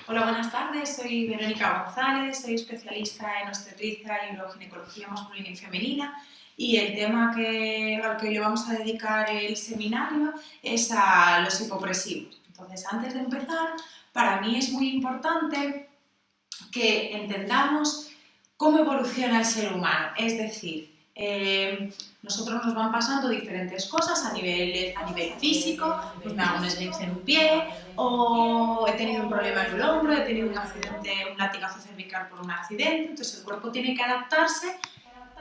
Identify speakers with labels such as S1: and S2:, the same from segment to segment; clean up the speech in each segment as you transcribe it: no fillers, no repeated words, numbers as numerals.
S1: Hola, buenas tardes. Soy Verónica González, soy especialista en obstetricia y uroginecología masculina y femenina y el tema al que le vamos a dedicar el seminario es a los hipopresivos. Entonces, antes de empezar, para mí es muy importante que entendamos cómo evoluciona el ser humano, es decir, nosotros nos van pasando diferentes cosas a nivel físico, pues me hago un esguince en un pie, o he tenido un problema en el hombro, he tenido un accidente, un latigazo cervical por un accidente, entonces el cuerpo tiene que adaptarse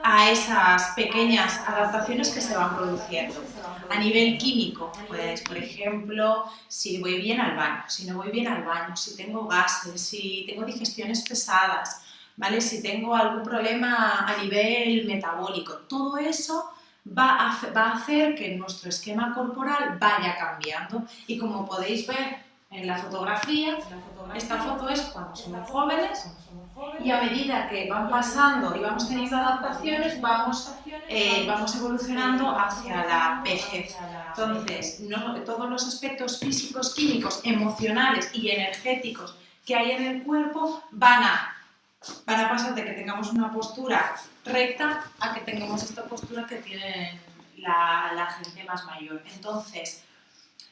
S1: a esas pequeñas adaptaciones que se van produciendo. A nivel químico, pues por ejemplo, si voy bien al baño, si no voy bien al baño, si tengo gases, si tengo digestiones pesadas, ¿vale? Si tengo algún problema a nivel metabólico, todo eso va a hacer que nuestro esquema corporal vaya cambiando y como podéis ver en la fotografía, esta foto es cuando somos jóvenes y a medida que van pasando y vamos teniendo adaptaciones, vamos evolucionando hacia la vejez. Entonces, todos los aspectos físicos, químicos, emocionales y energéticos que hay en el cuerpo van a pasar de que tengamos una postura recta a que tengamos esta postura que tiene la gente más mayor. Entonces,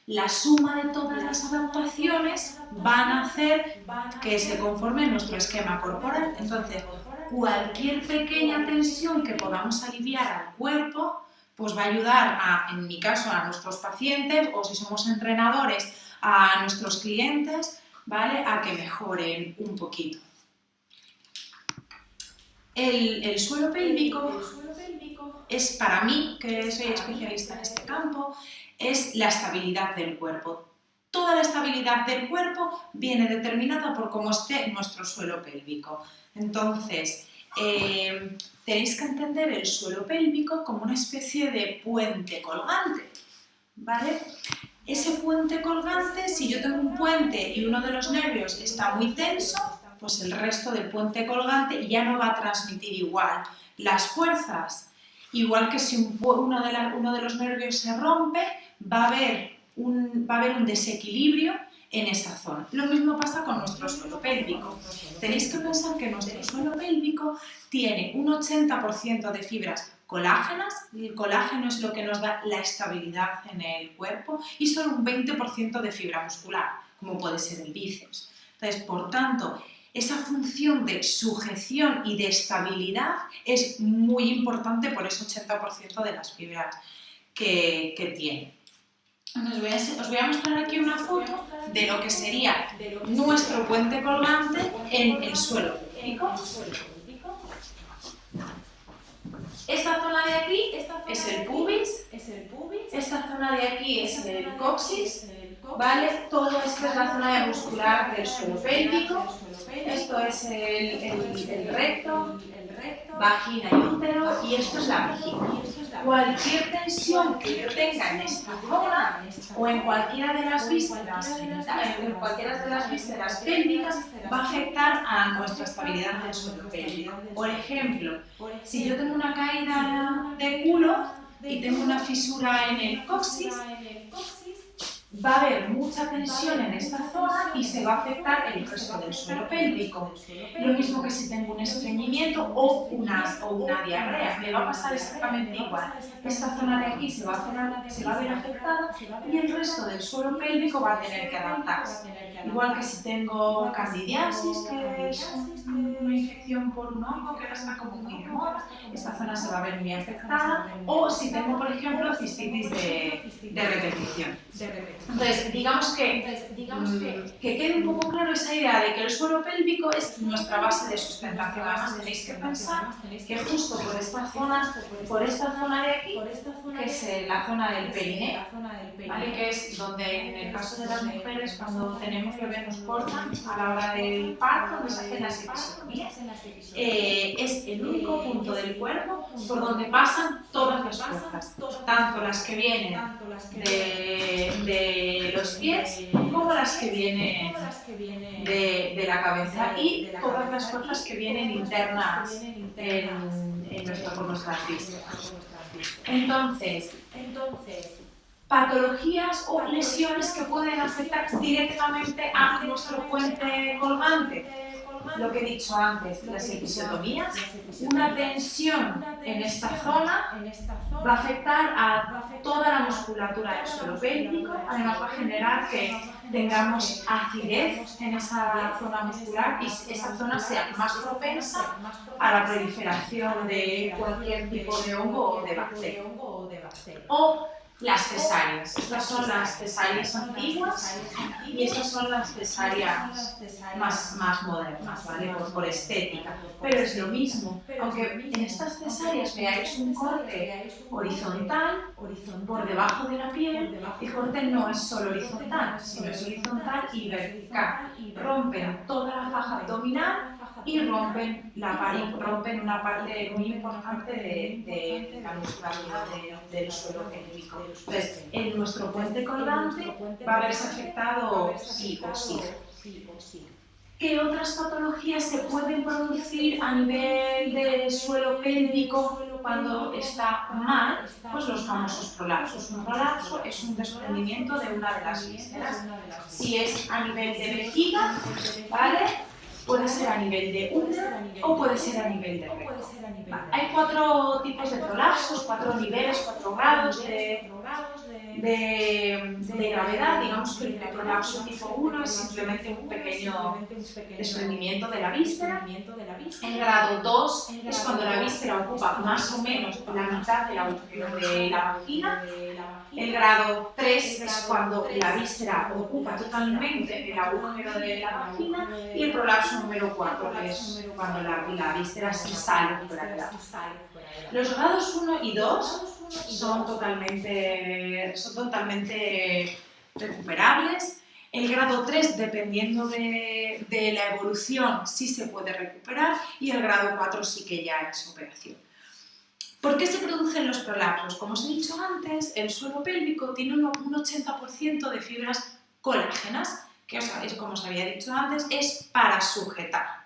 S1: la suma de todas las adaptaciones van a hacer que se conforme nuestro esquema corporal. Entonces, cualquier pequeña tensión que podamos aliviar al cuerpo, pues va a ayudar en mi caso, a nuestros pacientes, o si somos entrenadores, a nuestros clientes, ¿vale? A que mejoren un poquito. El suelo pélvico es, para mí, que soy especialista en este campo, es la estabilidad del cuerpo. Toda la estabilidad del cuerpo viene determinada por cómo esté nuestro suelo pélvico. Entonces, tenéis que entender el suelo pélvico como una especie de puente colgante, ¿vale? Ese puente colgante, si yo tengo un puente y uno de los nervios está muy tenso, pues el resto del puente colgante ya no va a transmitir igual las fuerzas. Igual que si uno de los nervios se rompe, va a haber un desequilibrio en esa zona. Lo mismo pasa con nuestro suelo pélvico. Tenéis que pensar que nuestro suelo pélvico tiene un 80% de fibras colágenas, el colágeno es lo que nos da la estabilidad en el cuerpo, y solo un 20% de fibra muscular, como puede ser el bíceps. Entonces, por tanto, esa función de sujeción y de estabilidad es muy importante por ese 80% de las fibras que tiene. Entonces os voy a mostrar aquí una foto de lo que sería nuestro puente colgante en el suelo pélvico. Esta zona de aquí es el pubis, esta zona de aquí es el coxis, ¿vale? Todo esto es la zona muscular del suelo pélvico, esto es el recto, vagina y útero, y esto es la vejiga. Cualquier tensión que yo tenga en esta zona o en cualquiera de las vísceras pélvicas va a afectar a nuestra estabilidad del suelo pélvico. Por ejemplo, si yo tengo una caída de culo y tengo una fisura en el coxis, va a haber mucha tensión en esta zona y se va a afectar el resto del suelo pélvico. Lo mismo que si tengo un estreñimiento o una diarrea, me va a pasar exactamente igual. Esta zona de aquí se va a ver afectada y el resto del suelo pélvico va a tener que adaptarse. Igual que si tengo candidiasis, que es una infección por un hongo que está como muy de moda, esta zona se va a ver muy afectada, o si tengo, por ejemplo, cistitis de repetición. Entonces, digamos que quede un poco claro esa idea de que el suelo pélvico es nuestra base de sustentación. Además, tenéis que pensar que justo por esta zona de aquí, que es la zona del perineo, ¿vale? Que es donde en el caso de las mujeres, cuando tenemos bebés nos cortan a la hora del parto, nos hacen las episiotomías, es el único punto del cuerpo por donde pasan todas las fuerzas, tanto las que vienen de los pies como las que vienen de la cabeza, y todas las fuerzas que vienen internas por nuestras vísceras. Entonces, Patologías o lesiones que pueden afectar directamente a nuestro puente colgante. Lo que he dicho antes, las episiotomías, una tensión en esta zona va a afectar a toda la musculatura del suelo pélvico, además va a generar que tengamos acidez en esa zona muscular y esa zona sea más propensa a la proliferación de cualquier tipo de hongo o de bacteria. O las cesáreas. Estas son las cesáreas antiguas y estas son las cesáreas más modernas, ¿vale? Por estética. Pero es lo mismo, aunque en estas cesáreas veáis un corte horizontal por debajo de la piel, el corte no es solo horizontal, sino es horizontal y vertical. Rompen toda la faja abdominal y rompen una parte muy importante de la musculatura del suelo pélvico. Entonces, en nuestro puente colgante va a verse afectado sí o sí. ¿Qué otras patologías se pueden producir a nivel de suelo pélvico cuando está mal? Pues los famosos prolapsos. Un prolapso es un desprendimiento de una de las vísceras. Si es a nivel de vejiga, ¿vale? Puede ser a nivel de útero o puede ser a nivel de recto. Hay 4 tipos de prolapsos, 4 niveles, 4 grados de gravedad. Digamos que el prolapso tipo 1 es simplemente un pequeño desprendimiento de la víscera. El grado 2 es cuando la víscera ocupa más o menos la mitad del agujero de la vagina. El grado 3 es cuando la víscera ocupa totalmente el agujero de la vagina. Y el prolapso número 4 es cuando la víscera se sale fuera de la vagina. Los grados 1 y 2 son totalmente recuperables. El grado 3, dependiendo de la evolución, sí se puede recuperar, y el grado 4 sí que ya es operación. ¿Por qué se producen los prolapsos? Como os he dicho antes, el suelo pélvico tiene un 80% de fibras colágenas, que como os había dicho antes, es para sujetar.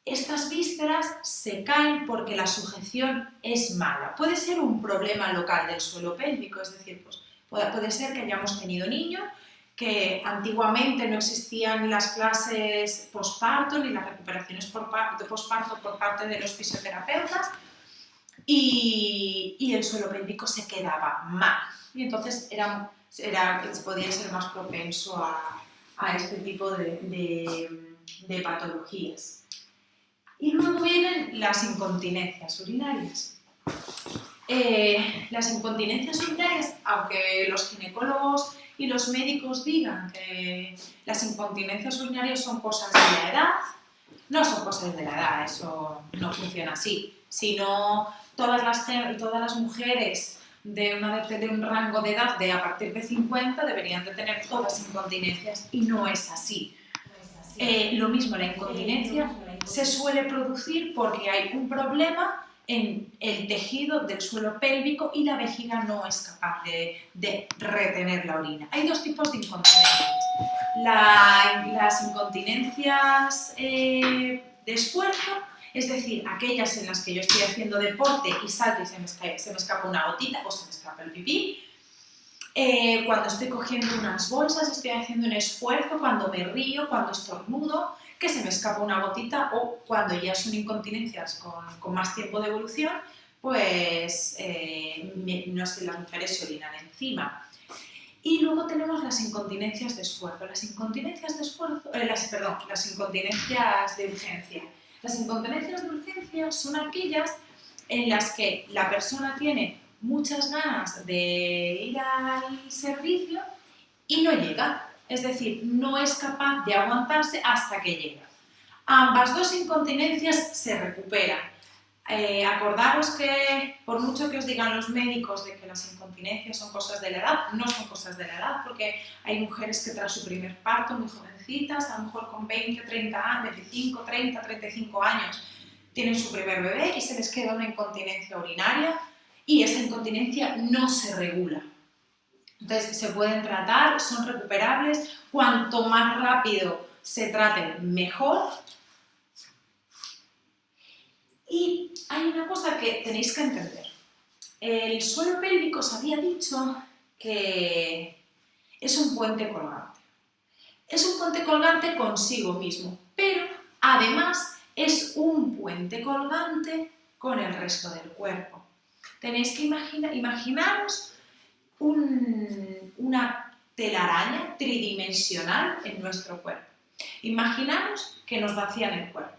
S1: Estas vísceras se caen porque la sujeción es mala. Puede ser un problema local del suelo pélvico, es decir, pues, puede ser que hayamos tenido niños que antiguamente no existían las clases posparto ni las recuperaciones de posparto por parte de los fisioterapeutas, y el suelo pélvico se quedaba mal. Y entonces podía ser más propenso a este tipo de patologías. Y luego vienen las incontinencias urinarias. Las incontinencias urinarias, aunque los ginecólogos y los médicos digan que las incontinencias urinarias son cosas de la edad, no son cosas de la edad, eso no funciona así, sino todas las mujeres de un rango de edad de a partir de 50 deberían de tener todas incontinencias, y no es así. Lo mismo, la incontinencia se suele producir porque hay un problema en el tejido del suelo pélvico y la vejiga no es capaz de retener la orina. Hay 2 tipos de incontinencias. Las incontinencias de esfuerzo, es decir, aquellas en las que yo estoy haciendo deporte y salto y se me escapa una gotita o se me escapa el pipí. Cuando estoy cogiendo unas bolsas, estoy haciendo un esfuerzo, cuando me río, cuando estornudo, que se me escapa una gotita, o cuando ya son incontinencias con más tiempo de evolución, pues no sé, las mujeres se orinan encima. Y luego tenemos las incontinencias de esfuerzo. Las incontinencias de urgencia. Las incontinencias de urgencia son aquellas en las que la persona tiene muchas ganas de ir al servicio y no llega, es decir, no es capaz de aguantarse hasta que llega. Ambas 2 incontinencias se recuperan. Acordaros que, por mucho que os digan los médicos de que las incontinencias son cosas de la edad, no son cosas de la edad, porque hay mujeres que tras su primer parto, muy jovencitas, a lo mejor con 20, 30 años, 25, 30, 35 años, tienen su primer bebé y se les queda una incontinencia urinaria, y esa incontinencia no se regula. Entonces se pueden tratar, son recuperables, cuanto más rápido se traten mejor. Y hay una cosa que tenéis que entender. El suelo pélvico os había dicho que es un puente colgante. Es un puente colgante consigo mismo, pero además es un puente colgante con el resto del cuerpo. Tenéis que imaginaros una telaraña tridimensional en nuestro cuerpo. Imaginaros que nos vacían el cuerpo,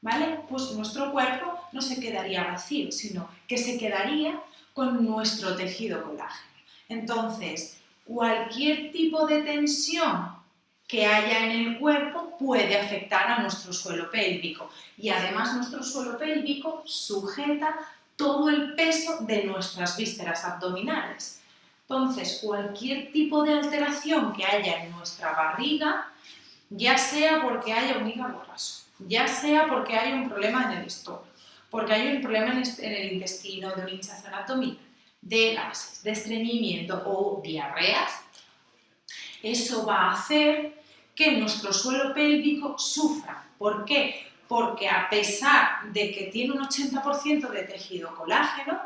S1: ¿vale? Pues nuestro cuerpo no se quedaría vacío, sino que se quedaría con nuestro tejido colágeno. Entonces, cualquier tipo de tensión que haya en el cuerpo puede afectar a nuestro suelo pélvico y además nuestro suelo pélvico sujeta todo el peso de nuestras vísceras abdominales. Entonces, cualquier tipo de alteración que haya en nuestra barriga, ya sea porque haya un hígado graso, ya sea porque haya un problema en el estómago, porque hay un problema en el intestino, de una hinchazón abdominal, de gases, de estreñimiento o diarreas, eso va a hacer que nuestro suelo pélvico sufra. ¿Por qué? Porque a pesar de que tiene un 80% de tejido colágeno,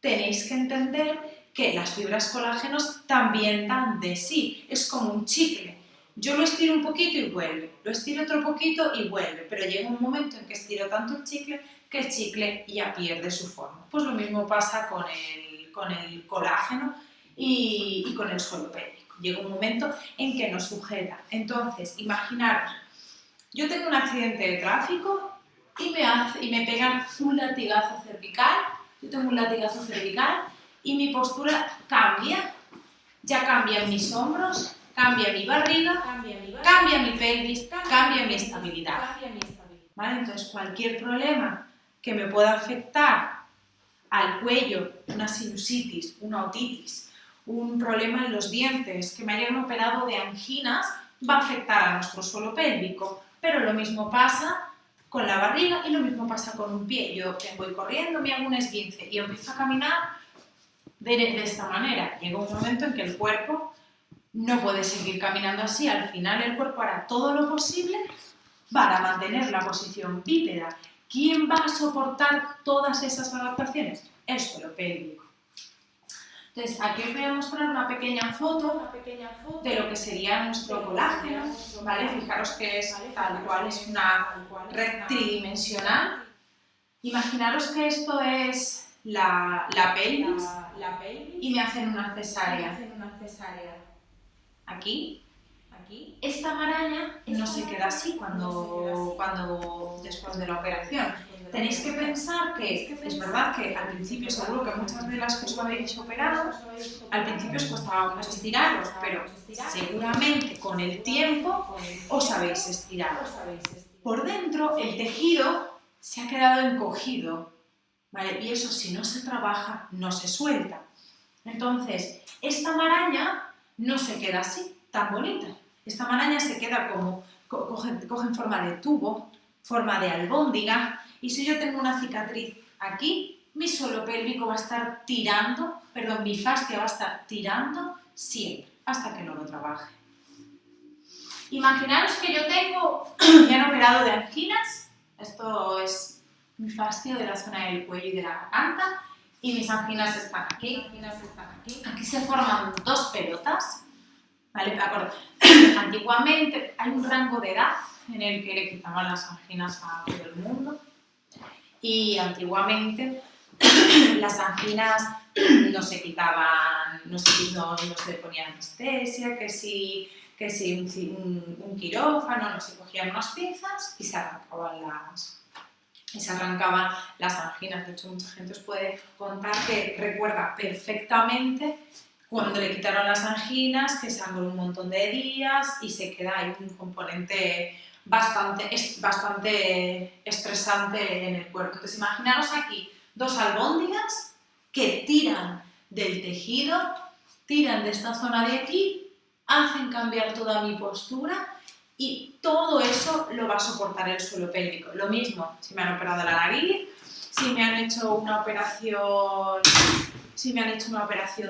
S1: tenéis que entender que las fibras colágenos también dan de sí. Es como un chicle. Yo lo estiro un poquito y vuelve, lo estiro otro poquito y vuelve, pero llega un momento en que estiro tanto el chicle que el chicle ya pierde su forma. Pues lo mismo pasa con el colágeno y con el suelo pélvico. Llega un momento en que nos sujeta. Entonces, imaginaros, yo tengo un accidente de tráfico y me pegan un latigazo cervical, yo tengo un latigazo cervical y mi postura cambia, ya cambian mis hombros, cambia mi barriga, cambia mi pelvis, cambia mi estabilidad. ¿Vale? Entonces, cualquier problema que me pueda afectar al cuello, una sinusitis, una otitis, un problema en los dientes, que me hayan operado de anginas, va a afectar a nuestro suelo pélvico. Pero lo mismo pasa con la barriga y lo mismo pasa con un pie. Yo voy corriendo, me hago un esguince y empiezo a caminar de esta manera. Llega un momento en que el cuerpo no puede seguir caminando así. Al final el cuerpo hará todo lo posible para mantener la posición bípeda. ¿Quién va a soportar todas esas adaptaciones? El suelo pélvico. Entonces, aquí os voy a mostrar una pequeña foto de lo que sería nuestro colágeno, ¿vale? Fijaros que es tal cual, es una red tridimensional. Imaginaros que esto es la pelvis y me hacen una cesárea. Aquí. Esta maraña no se queda así después de la operación. Tenéis que pensar que es verdad que al principio, seguro que muchas de las que os habéis operado, al principio os costaba mucho estiraros, pero seguramente con el tiempo os habéis estirado. Por dentro el tejido se ha quedado encogido, ¿vale? Y eso, si no se trabaja, no se suelta. Entonces, esta maraña no se queda así, tan bonita. Esta maraña se queda como, coge en forma de tubo, forma de albóndiga, y si yo tengo una cicatriz aquí, mi suelo pélvico va a estar tirando, mi fascia va a estar tirando siempre, hasta que no lo trabaje. Imaginaros que yo me han operado de anginas, esto es mi fascio de la zona del cuello y de la garganta, y mis anginas están aquí. Aquí se forman dos pelotas, ¿vale? De acuerdo. Antiguamente hay un rango de edad en el que le quitaban las anginas a todo el mundo y antiguamente las anginas no se quitaban, no se ponía anestesia, que si un quirófano, no se cogían unas pinzas y se arrancaban las anginas. De hecho, mucha gente os puede contar que recuerda perfectamente cuando le quitaron las anginas, que sangró un montón de días y se queda ahí un componente bastante estresante en el cuerpo. Entonces, imaginaros aquí dos albóndigas que tiran del tejido, tiran de esta zona de aquí, hacen cambiar toda mi postura y todo eso lo va a soportar el suelo pélvico. Lo mismo si me han operado la nariz, si me han hecho una operación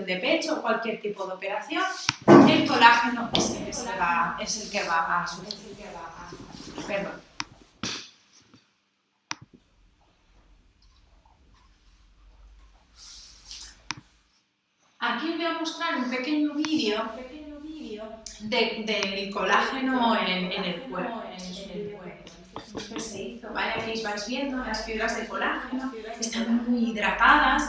S1: de pecho o cualquier tipo de operación, el colágeno es el que va a sufrir. Perdón. Aquí os voy a mostrar un pequeño vídeo del colágeno en el cuerpo. Esto se hizo, ¿vale? Aquí vais viendo las fibras de colágeno, están muy hidratadas,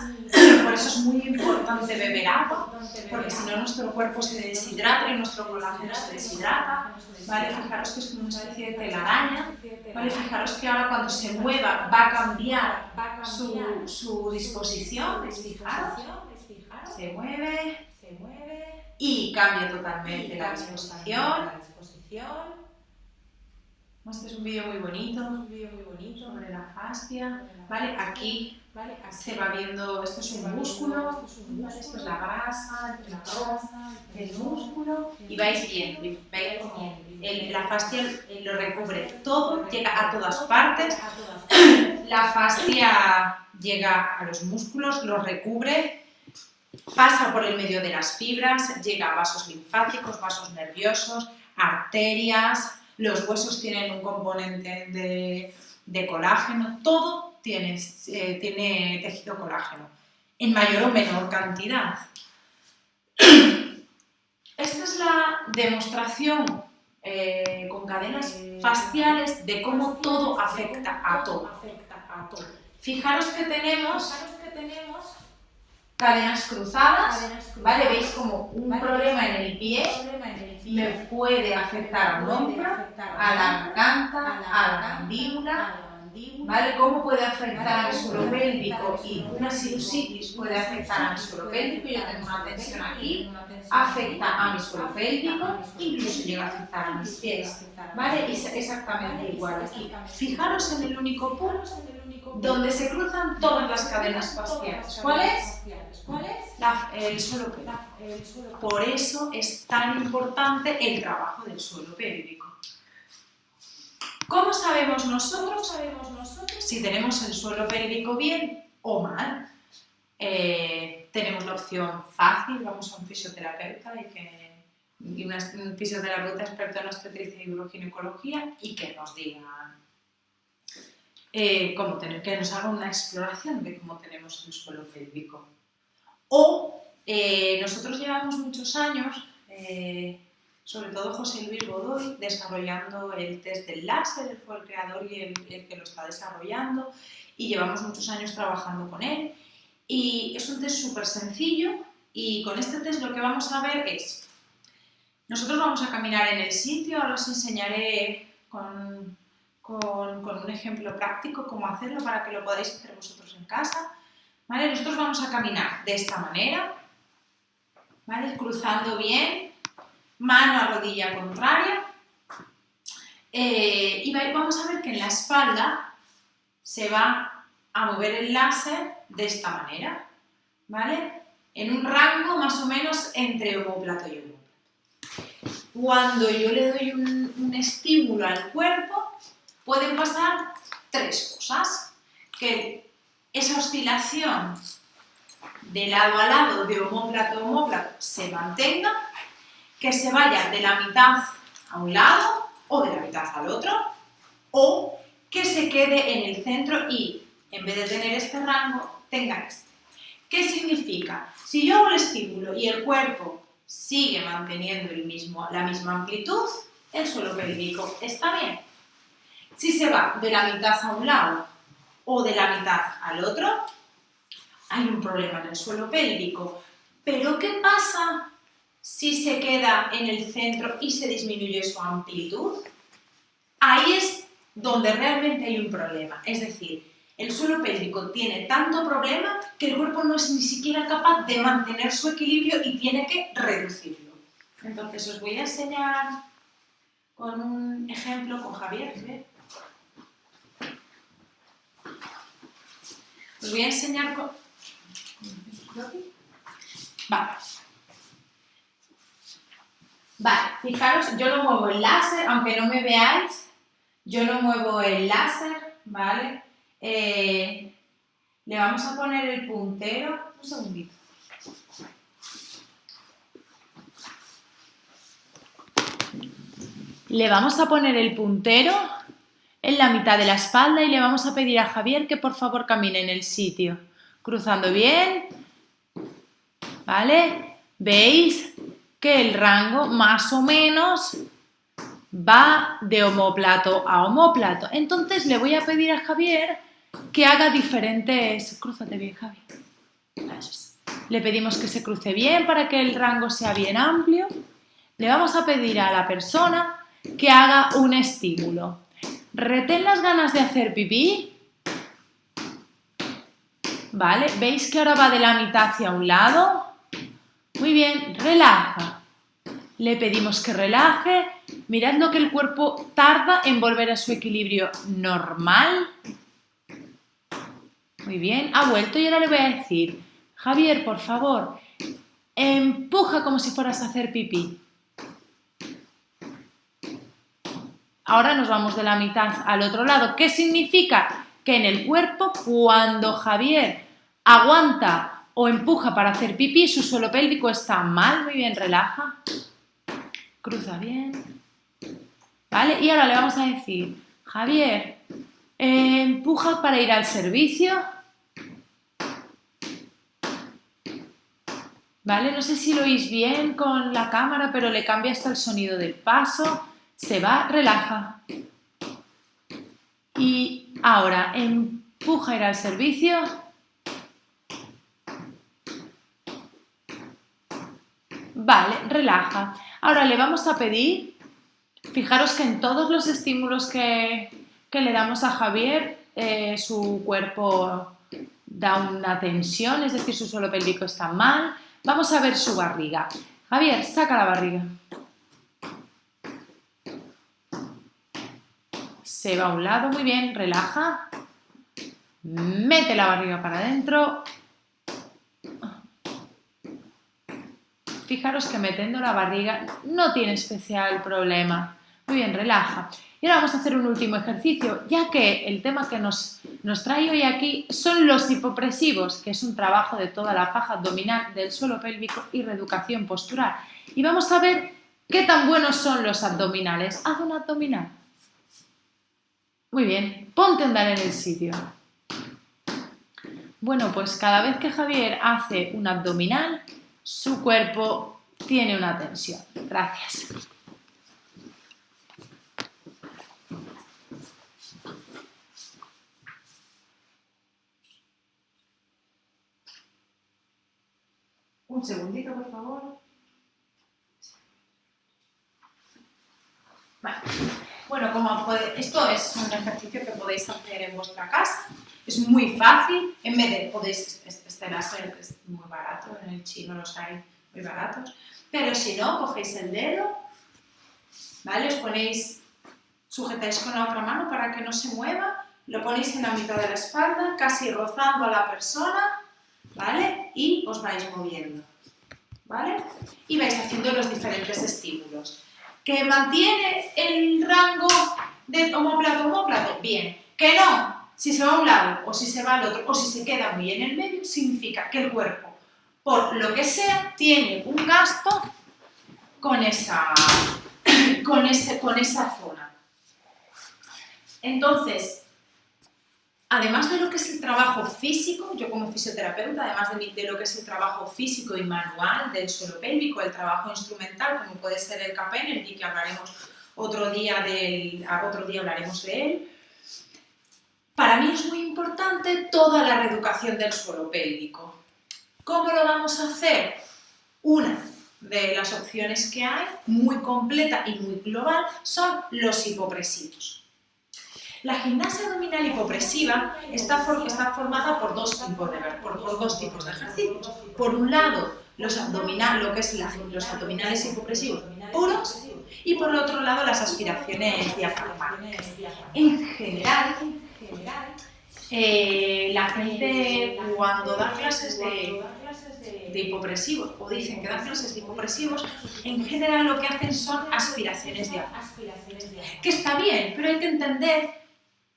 S1: por eso es muy importante beber agua, porque si no nuestro cuerpo se deshidrata y nuestro colágeno se deshidrata, ¿vale? Fijaros que es como una especie de telaraña, ¿vale? Fijaros que ahora cuando se mueva va a cambiar su disposición, ¿veis? Fijaros, se mueve y cambia totalmente la disposición. Este es un vídeo muy bonito sobre la fascia, ¿vale? Aquí se va viendo, esto es un músculo, ¿vale? Esto es la grasa, el músculo, y vais viendo, ¿veis como la fascia lo recubre todo, llega a todas partes, la fascia llega a los músculos, los recubre, pasa por el medio de las fibras, llega a vasos linfáticos, vasos nerviosos, arterias. Los huesos tienen un componente de colágeno, todo tiene tejido colágeno, en mayor o menor cantidad. Esta es la demostración con cadenas fasciales de cómo todo afecta a todo. Fijaros que tenemos cadenas cruzadas, ¿vale? Veis como un problema en el pie me puede afectar al hombro, a la garganta, a la mandíbula, ¿vale? ¿Cómo puede afectar al suelo pélvico? Y una sinusitis puede afectar a mi suelo pélvico, yo tengo una tensión aquí, afecta a mi suelo pélvico, incluso llega a afectar a mis pies, ¿vale? Es exactamente igual aquí. Fijaros en el único punto donde se cruzan todas las cadenas fasciales. ¿Cuál es? El suelo pélvico. Por eso es tan importante el trabajo del suelo pélvico. ¿Cómo sabemos nosotros si tenemos el suelo pélvico bien o mal? Tenemos la opción fácil, vamos a un fisioterapeuta y un fisioterapeuta experto en obstetricia y uroginecología y que nos diga que nos haga una exploración de cómo tenemos el suelo pélvico. O nosotros llevamos muchos años, sobre todo José Luis Godoy, desarrollando el test del láser, él fue el creador y el que lo está desarrollando, y llevamos muchos años trabajando con él. Y es un test súper sencillo, y con este test lo que vamos a ver es, nosotros vamos a caminar en el sitio, ahora os enseñaré con un ejemplo práctico cómo hacerlo para que lo podáis hacer vosotros en casa. ¿Vale? Nosotros vamos a caminar de esta manera, ¿vale? Cruzando bien, mano a rodilla contraria, y vamos a ver que en la espalda se va a mover el láser de esta manera, ¿vale? En un rango más o menos entre omóplato y omóplato. Cuando yo le doy un estímulo al cuerpo, pueden pasar tres cosas: que esa oscilación de lado a lado, de omóplato a omóplato, se mantenga, que se vaya de la mitad a un lado o de la mitad al otro, o que se quede en el centro y, en vez de tener este rango, tenga este. ¿Qué significa? Si yo hago el estímulo y el cuerpo sigue manteniendo la misma amplitud, el suelo pélvico está bien. Si se va de la mitad a un lado o de la mitad al otro, hay un problema en el suelo pélvico. Pero ¿qué pasa si se queda en el centro y se disminuye su amplitud? Ahí es donde realmente hay un problema. Es decir, el suelo pélvico tiene tanto problema que el cuerpo no es ni siquiera capaz de mantener su equilibrio y tiene que reducirlo. Entonces os voy a enseñar con un ejemplo con Javier. Os voy a enseñar con... Vale, fijaros, yo no muevo el láser, aunque no me veáis, yo no muevo el láser, ¿vale? Le vamos a poner el puntero, un segundito. Le vamos a poner el puntero en la mitad de la espalda y le vamos a pedir a Javier que por favor camine en el sitio, cruzando bien, ¿vale?
S2: Veis que el rango más o menos va de omóplato a omóplato. Entonces le voy a pedir a Javier que haga diferentes... Crúzate bien, Javi. Le pedimos que se cruce bien para que el rango sea bien amplio. Le vamos a pedir a la persona que haga un estímulo. Retén las ganas de hacer pipí. ¿Vale? ¿Veis que ahora va de la mitad hacia un lado? Muy bien, relaja. Le pedimos que relaje. Mirad lo que el cuerpo tarda en volver a su equilibrio normal. Muy bien, ha vuelto y ahora le voy a decir, Javier, por favor, empuja como si fueras a hacer pipí. Ahora nos vamos de la mitad al otro lado. ¿Qué significa? Que en el cuerpo, cuando Javier aguanta o empuja para hacer pipí, su suelo pélvico está mal. Muy bien, relaja. Cruza bien. ¿Vale? Y ahora le vamos a decir, Javier, empuja para ir al servicio. ¿Vale? No sé si lo oís bien con la cámara, pero le cambia hasta el sonido del paso. Se va, relaja. Y ahora empuja a ir al servicio. Vale, relaja. Ahora le vamos a pedir, fijaros que en todos los estímulos que le damos a Javier, su cuerpo da una tensión, es decir, su suelo pélvico está mal. Vamos a ver su barriga. Javier, saca la barriga. Se va a un lado, muy bien, relaja. Mete la barriga para adentro. Fijaros que metiendo la barriga no tiene especial problema. Muy bien, relaja. Y ahora vamos a hacer un último ejercicio, ya que el tema que nos trae hoy aquí son los hipopresivos, que es un trabajo de toda la faja abdominal, del suelo pélvico y reeducación postural. Y vamos a ver qué tan buenos son los abdominales. Haz un abdominal. Muy bien, ponte a andar en el sitio. Bueno, pues cada vez que Javier hace un abdominal, su cuerpo tiene una tensión. Gracias.
S1: Un segundito, por favor. Vale. Bueno, esto es un ejercicio que podéis hacer en vuestra casa. Es muy fácil. En vez de este láser es muy barato, en el chino los hay muy baratos. Pero si no, cogéis el dedo, ¿vale? Os ponéis, sujetáis con la otra mano para que no se mueva, lo ponéis en la mitad de la espalda, casi rozando a la persona, ¿vale? Y os vais moviendo, ¿vale? Y vais haciendo los diferentes estímulos. ¿Que mantiene el rango de omóplato a omóplato? Bien. ¿Que no? Si se va a un lado, o si se va al otro, o si se queda muy en el medio, significa que el cuerpo, por lo que sea, tiene un gasto con esa zona. Entonces, además de lo que es el trabajo físico, yo como fisioterapeuta, además de lo que es el trabajo físico y manual del suelo pélvico, el trabajo instrumental, como puede ser el K-Pen, el que hablaremos otro día hablaremos de él. Para mí es muy importante toda la reeducación del suelo pélvico. ¿Cómo lo vamos a hacer? Una de las opciones que hay, muy completa y muy global, son los hipopresivos. La gimnasia abdominal hipopresiva está formada por dos tipos de ejercicios. Por un lado, los abdominales hipopresivos puros y por el otro lado, las aspiraciones diafragmáticas. En general, la gente cuando da clases de hipopresivos o dicen que dan clases de hipopresivos, en general lo que hacen son aspiraciones diafragmáticas. Que está bien, pero hay que entender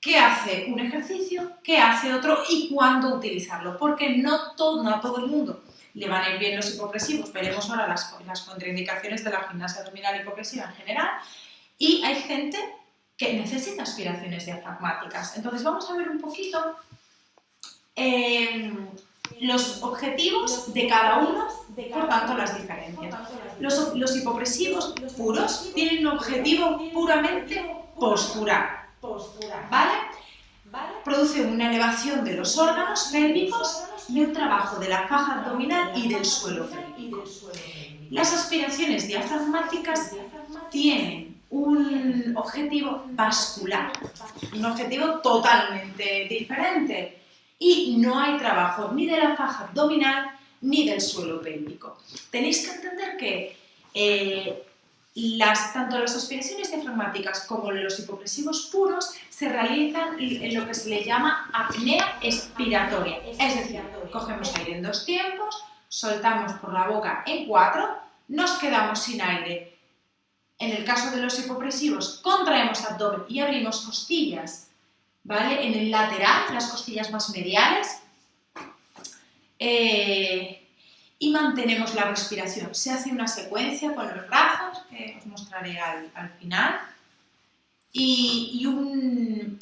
S1: qué hace un ejercicio, qué hace otro y cuándo utilizarlo, porque no a todo el mundo le van a ir bien los hipopresivos. Veremos ahora las contraindicaciones de la gimnasia abdominal hipopresiva en general, y hay gente que necesita aspiraciones diafragmáticas. Entonces vamos a ver un poquito los objetivos de cada uno, por tanto las diferencias. Los hipopresivos puros tienen un objetivo puramente postural, ¿vale? Produce una elevación de los órganos pélvicos y un trabajo de la faja abdominal y del suelo pélvico. Las aspiraciones diafragmáticas tienen un objetivo vascular, un objetivo totalmente diferente, y no hay trabajo ni de la faja abdominal ni del suelo pélvico. Tenéis que entender que tanto las aspiraciones diafragmáticas como los hipopresivos puros se realizan en lo que se le llama apnea expiratoria. Es decir, cogemos aire en 2 tiempos, soltamos por la boca en 4, nos quedamos sin aire. En el caso de los hipopresivos, contraemos abdomen y abrimos costillas, ¿vale? En el lateral, las costillas más mediales. Y mantenemos la respiración. Se hace una secuencia con los brazos, que os mostraré al final, y un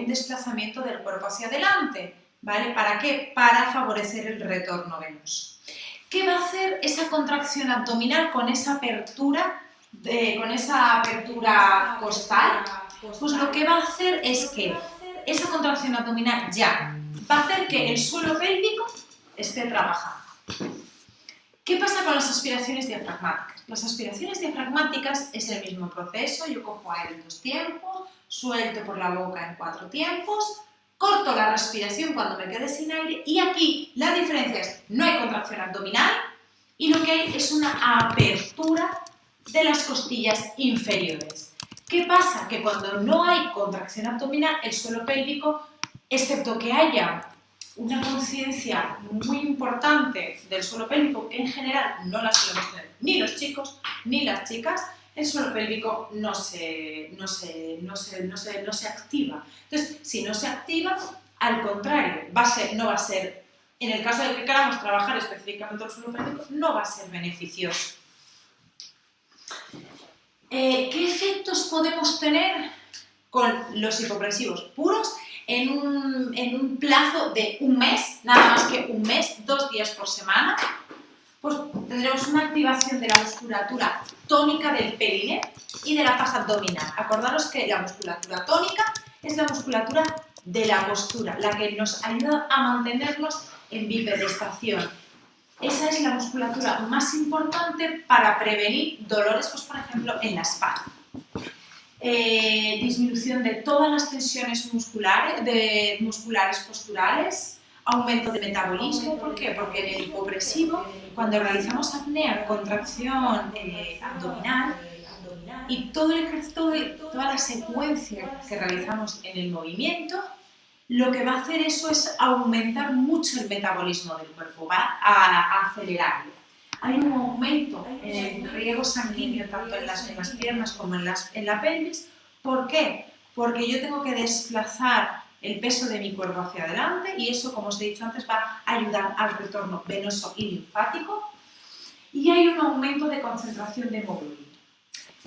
S1: desplazamiento del cuerpo hacia adelante, ¿vale? ¿Para qué? Para favorecer el retorno venoso. ¿Qué va a hacer esa contracción abdominal con esa apertura costal? Pues lo que va a hacer es que esa contracción abdominal ya va a hacer que el suelo pélvico esté trabajando. ¿Qué pasa con las aspiraciones diafragmáticas? Las aspiraciones diafragmáticas es el mismo proceso. Yo cojo aire en 2 tiempos, suelto por la boca en 4 tiempos, corto la respiración cuando me quede sin aire, y aquí la diferencia es no hay contracción abdominal y lo que hay es una apertura de las costillas inferiores. ¿Qué pasa? Que cuando no hay contracción abdominal, el suelo pélvico, excepto que haya una conciencia muy importante del suelo pélvico, que en general no la solemos tener ni los chicos ni las chicas, el suelo pélvico no se activa. Entonces, si no se activa, al contrario, no va a ser, en el caso de que queramos trabajar específicamente el suelo pélvico, no va a ser beneficioso. ¿Qué efectos podemos tener con los hipopresivos puros en un plazo de 1 mes, nada más que 1 mes, 2 días por semana? Pues tendremos una activación de la musculatura tónica del périneo y de la faja abdominal. Acordaros que la musculatura tónica es la musculatura de la postura, la que nos ayuda a mantenernos en bipedestación. Esa es la musculatura más importante para prevenir dolores, pues, por ejemplo, en la espalda. Disminución de todas las tensiones musculares posturales, aumento de metabolismo. ¿Por qué? Porque en el hipopresivo, cuando realizamos apnea, contracción abdominal, y toda la secuencia que realizamos en el movimiento, lo que va a hacer eso es aumentar mucho el metabolismo del cuerpo, va a acelerarlo. Hay un aumento en el riego sanguíneo tanto en las piernas como en la pelvis. ¿Por qué? Porque yo tengo que desplazar el peso de mi cuerpo hacia adelante y eso, como os he dicho antes, va a ayudar al retorno venoso y linfático, y hay un aumento de concentración de hemoglobina.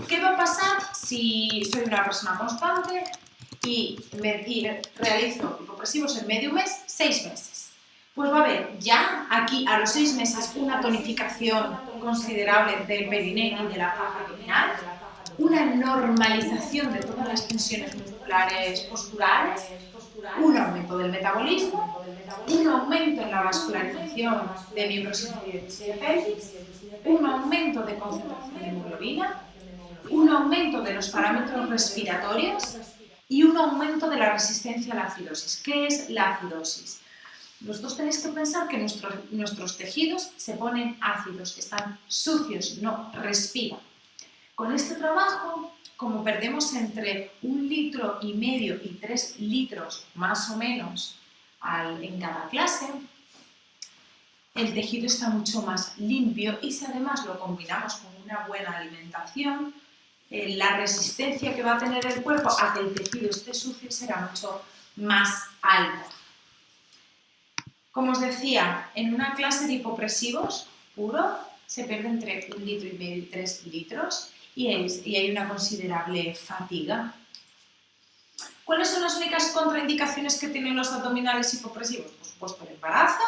S1: ¿Qué va a pasar si soy una persona constante y realizo hipopresivos en medio mes, 6 meses? Pues va a haber ya aquí a los 6 meses una tonificación considerable del perineo y de la faja abdominal, una normalización de todas las tensiones musculares posturales, un aumento del metabolismo, un aumento en la vascularización de miembros inferiores y de pelvis, un aumento de concentración de hemoglobina, un aumento de los parámetros respiratorios y un aumento de la resistencia a la acidosis. ¿Qué es la acidosis? Vosotros tenéis que pensar que nuestros tejidos se ponen ácidos, están sucios, no respiran. Con este trabajo, como perdemos entre 1,5 litros y 3 litros más o menos en cada clase, el tejido está mucho más limpio, y si además lo combinamos con una buena alimentación, la resistencia que va a tener el cuerpo a que el tejido esté sucio será mucho más alta. Como os decía, en una clase de hipopresivos puro se pierde entre 1,5 litros y 3 litros y hay una considerable fatiga. ¿Cuáles son las únicas contraindicaciones que tienen los abdominales hipopresivos? Pues supuesto, el embarazo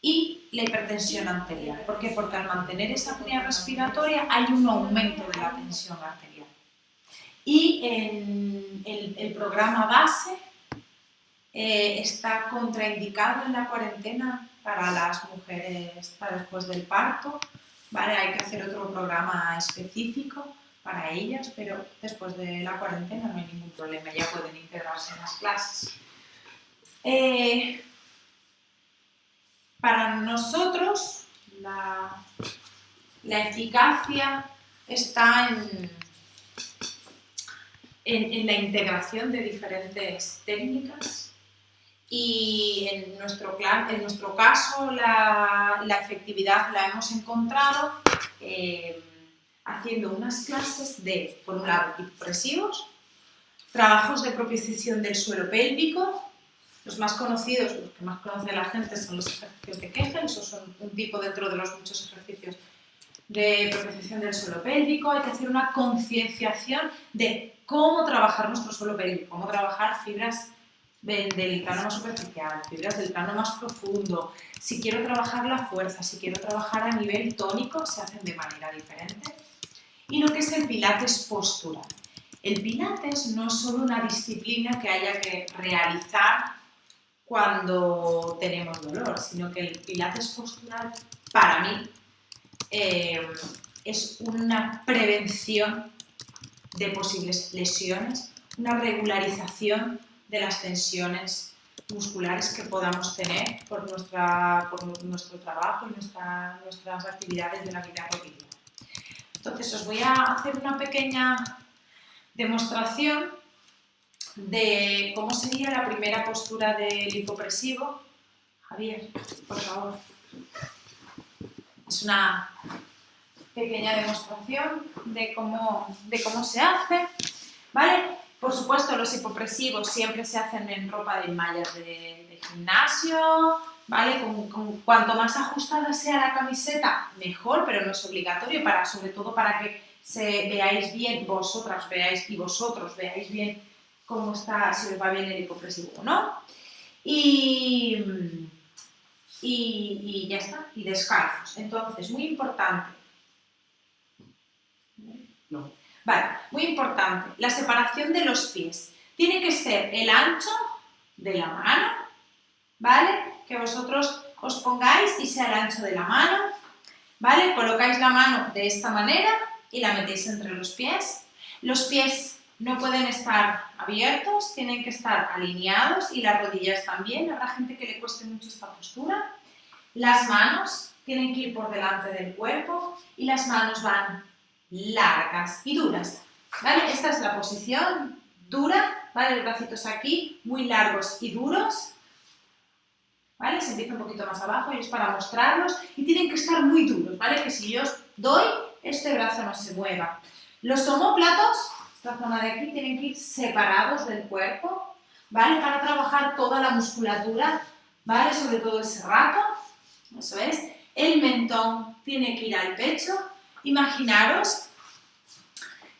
S1: y la hipertensión arterial. ¿Por qué? Porque al mantener esa apnea respiratoria hay un aumento de la tensión arterial. Y en el programa base está contraindicado en la cuarentena para las mujeres para después del parto, ¿vale? Hay que hacer otro programa específico para ellas, pero después de la cuarentena no hay ningún problema, ya pueden integrarse en las clases. Para nosotros la eficacia está en la integración de diferentes técnicas y en nuestro caso la efectividad la hemos encontrado haciendo unas clases de, por un lado, hipopresivos, trabajos de propiocepción del suelo pélvico. Los más conocidos, los que más conoce la gente, son los ejercicios de Kegel. Esos son un tipo dentro de los muchos ejercicios de propiocepción del suelo pélvico. Hay que hacer una concienciación de cómo trabajar nuestro suelo pélvico, cómo trabajar fibras del plano más superficial, fibras del plano más profundo. Si quiero trabajar la fuerza, si quiero trabajar a nivel tónico, se hacen de manera diferente. Y lo que es el pilates postural. El pilates no es solo una disciplina que haya que realizar cuando tenemos dolor, sino que el pilates postural, para mí, es una prevención de posibles lesiones, una regularización de las tensiones musculares que podamos tener por nuestro trabajo y nuestras actividades de la vida cotidiana. Entonces os voy a hacer una pequeña demostración de cómo sería la primera postura del hipopresivo. Javier, por favor. Es una pequeña demostración de cómo se hace, ¿vale? Por supuesto, los hipopresivos siempre se hacen en ropa de mallas de gimnasio, ¿vale? Cuanto más ajustada sea la camiseta, mejor, pero no es obligatorio, sobre todo para que veáis bien, vosotros veáis bien cómo está, si os va bien el hipopresivo o no. Y ya está, y descalzos. Entonces, muy importante. No. Vale, muy importante, la separación de los pies. Tiene que ser el ancho de la mano, ¿vale? Que vosotros os pongáis y sea el ancho de la mano, ¿vale? Colocáis la mano de esta manera y la metéis entre los pies. Los pies no pueden estar abiertos, tienen que estar alineados y las rodillas también. Habrá gente que le cueste mucho esta postura. Las manos tienen que ir por delante del cuerpo y las manos van largas y duras, ¿vale? Esta es la posición dura, ¿vale? Los bracitos aquí, muy largos y duros, ¿vale? Se empieza un poquito más abajo y es para mostrarlos y tienen que estar muy duros, ¿vale? Que si yo os doy, este brazo no se mueva. Los omóplatos, esta zona de aquí, tienen que ir separados del cuerpo, ¿vale? Para trabajar toda la musculatura, ¿vale? Sobre todo el serrato, eso es. El mentón tiene que ir al pecho. Imaginaros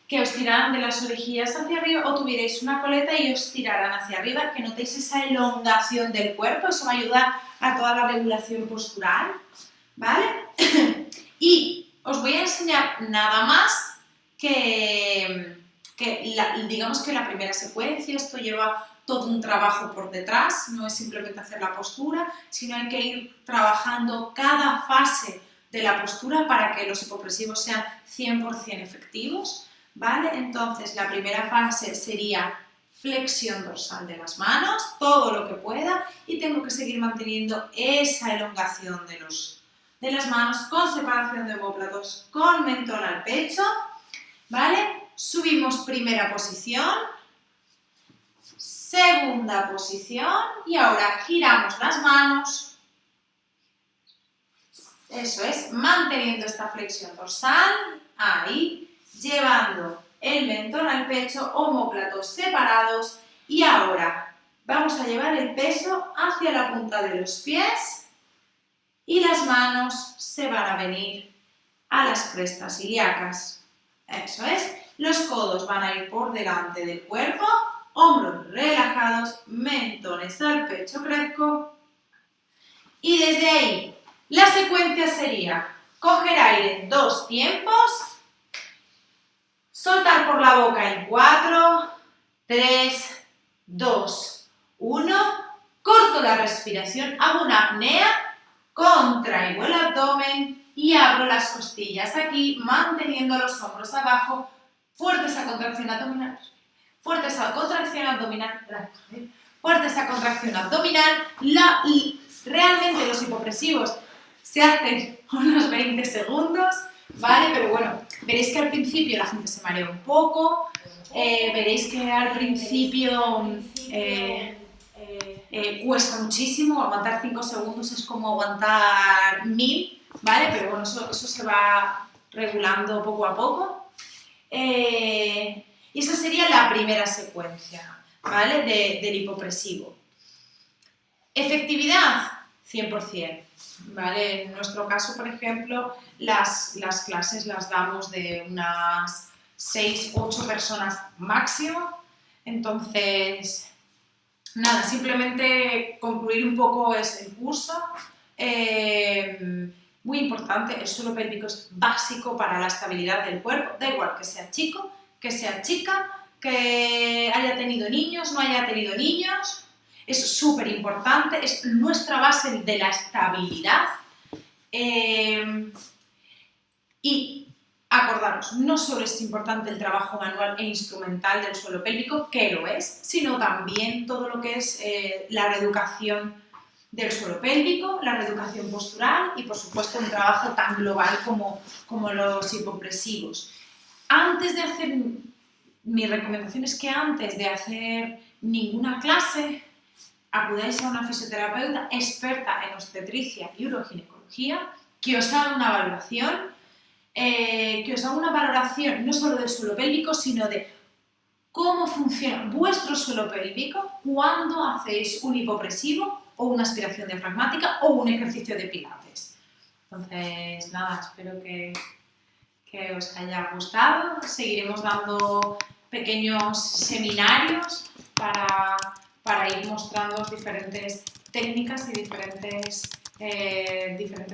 S1: que os tiraran de las orejillas hacia arriba o tuvierais una coleta y os tiraran hacia arriba, que notéis esa elongación del cuerpo, eso va a ayudar a toda la regulación postural, ¿vale? Y os voy a enseñar nada más digamos que la primera secuencia. Esto lleva todo un trabajo por detrás, no es simplemente hacer la postura, sino hay que ir trabajando cada fase de la postura para que los hipopresivos sean 100% efectivos, ¿vale? Entonces, la primera fase sería flexión dorsal de las manos, todo lo que pueda, y tengo que seguir manteniendo esa elongación de las manos con separación de omóplatos, con mentón al pecho, ¿vale? Subimos primera posición, segunda posición y ahora giramos las manos. Eso es, manteniendo esta flexión dorsal, ahí, llevando el mentón al pecho, omóplatos separados y ahora vamos a llevar el peso hacia la punta de los pies y las manos se van a venir a las crestas ilíacas. Eso es, los codos van a ir por delante del cuerpo, hombros relajados, mentones al pecho, crezco. Y desde ahí, la secuencia sería coger aire en 2 tiempos, soltar por la boca en 4, 3, 2, 1, corto la respiración, hago una apnea, contraigo el abdomen y abro las costillas aquí, manteniendo los hombros abajo, fuerte esa contracción abdominal, fuerte esa contracción abdominal, fuerte esa contracción abdominal. Realmente los hipopresivos se hacen unos 20 segundos, ¿vale? Pero bueno, veréis que al principio la gente se marea un poco, veréis que al principio cuesta muchísimo, aguantar 5 segundos es como aguantar 1000, ¿vale? Pero bueno, eso se va regulando poco a poco. Y esa sería la primera secuencia, ¿vale? Del hipopresivo. Efectividad, 100%, ¿vale? En nuestro caso, por ejemplo, las clases las damos de unas 6-8 personas máximo. Entonces, nada, simplemente concluir un poco el curso. Muy importante, el suelo pélvico es básico para la estabilidad del cuerpo, da igual que sea chico, que sea chica, que haya tenido niños, no haya tenido niños, es súper importante, es nuestra base de la estabilidad. Y acordaros, no solo es importante el trabajo manual e instrumental del suelo pélvico, que lo es, sino también todo lo que es la reeducación del suelo pélvico, la reeducación postural y, por supuesto, un trabajo tan global como los hipopresivos. Mi recomendación es que antes de hacer ninguna clase, acudáis a una fisioterapeuta experta en obstetricia y uroginecología que os haga una valoración, no solo del suelo pélvico, sino de cómo funciona vuestro suelo pélvico cuando hacéis un hipopresivo o una aspiración diafragmática o un ejercicio de pilates. Entonces, nada, espero que os haya gustado. Seguiremos dando pequeños seminarios para ir mostrando diferentes técnicas y diferentes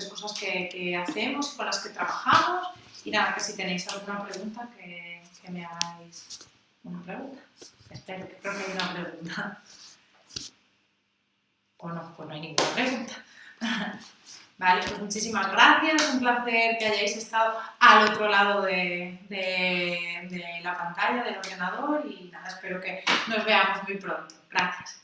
S1: cosas que hacemos y con las que trabajamos. Y nada, que si tenéis alguna pregunta, que me hagáis una pregunta. Creo que hay una pregunta. O no, pues no hay ninguna pregunta. Vale, pues muchísimas gracias, un placer que hayáis estado al otro lado de la pantalla del ordenador y nada, espero que nos veamos muy pronto. Gracias.